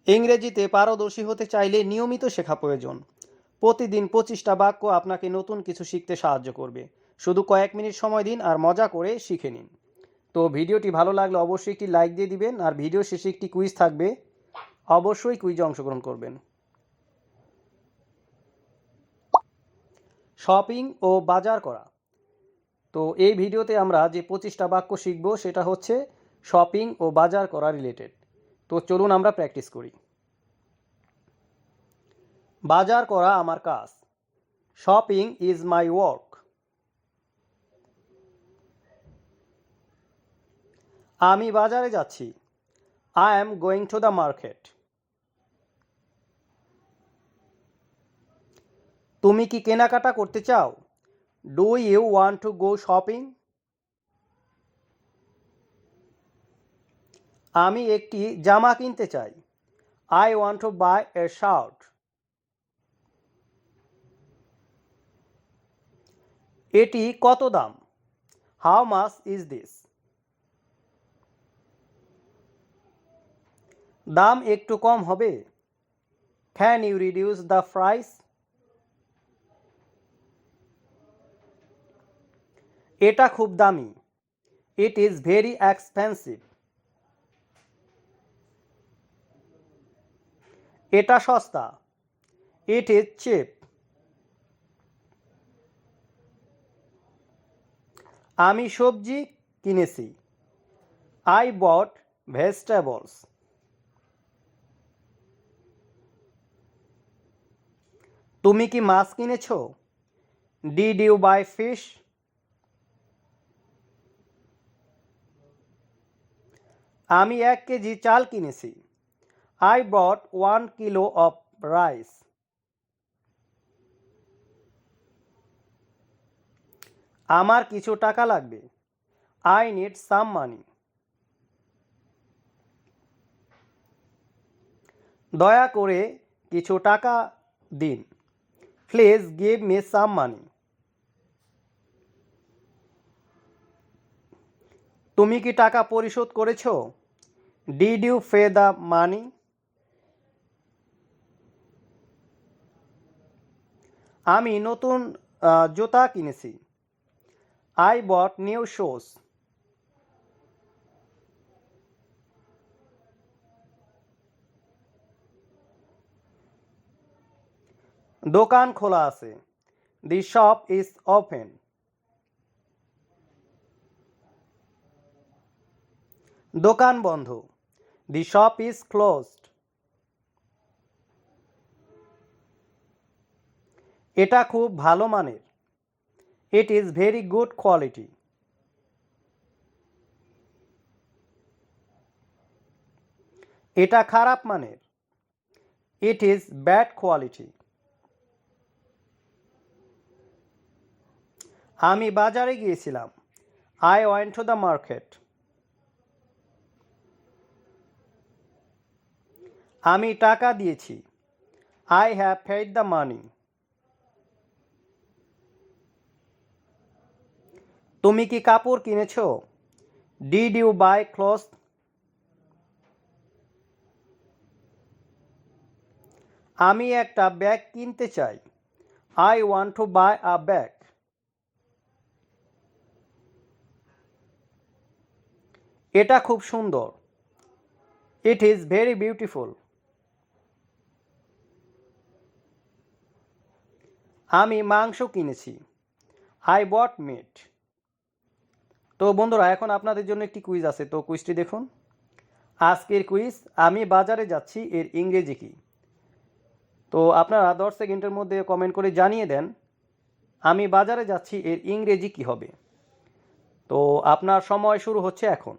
ইংরেজিতে পারদর্শী হতে চাইলে নিয়মিত শেখা প্রয়োজন। প্রতিদিন 25টা বাক্য আপনাকে নতুন কিছু শিখতে সাহায্য করবে। শুধু কয়েক মিনিট সময় দিন আর মজা করে শিখে নিন। তো ভিডিওটি ভালো লাগলে অবশ্যই একটি লাইক দিয়ে দিবেন, আর ভিডিও শেষে একটি কুইজ থাকবে, অবশ্যই কুইজে অংশগ্রহণ করবেন। শপিং ও বাজার করা। তো এই ভিডিওতে আমরা যে 25টা বাক্য শিখব সেটা হচ্ছে শপিং ও বাজার করা রিলেটেড। তো চলুন আমরা প্র্যাকটিস করি। বাজার করা আমার কাজ। Shopping is my work. আমি বাজারে যাচ্ছি। I am going to the market. তুমি কি কেনাকাটা করতে চাও? Do you want to go shopping? আমি একটি জামা কিনতে চাই। I want to buy a shirt. এটি কত দাম? How much is this? দাম একটু কম হবে? Can you reduce the price? এটা খুব দামি। It is very expensive. এটা সস্তা। It is cheap. আমি সবজি কিনেছি। I bought vegetables. তুমি কি মাছ কিনেছো? Did you buy fish? আমি 1 কেজি চাল কিনেছি। I bought 1 kilo of rice. আমার কিছু টাকা লাগবে। I need some money. দয়া করে কিছু টাকা দিন। Please give me some money. তুমি কি টাকা পরিশোধ করেছো? Did you pay the money? আমি নতুন জুতা কিনেছি। I bought new shoes. দোকান খোলা আছে। The shop is open. দোকান বন্ধ। The shop is closed. এটা খুব ভালো মানের। It is very good quality. এটা খারাপ মানের। It is bad quality. আমি বাজারে গিয়েছিলাম। I went to the market. আমি টাকা দিয়েছি। I have paid the money. তুমি কি কাপড় কিনেছো? Did you buy clothes? আমি একটা ব্যাগ কিনতে চাই। I want to buy a bag. এটা খুব সুন্দর। It is very beautiful. আমি মাংস কিনেছি। I bought meat. তো বন্ধুরা, এখন আপনাদের জন্য একটি কুইজ আছে, তো কুইজটি দেখুন। আজকের কুইজ, আমি বাজারে যাচ্ছি এর ইংরেজি কি? তো আপনারা 10 সেকেন্ডের মধ্যে কমেন্ট করে জানিয়ে দেন আমি বাজারে যাচ্ছি এর ইংরেজি কি হবে। তো আপনার সময় শুরু হচ্ছে এখন।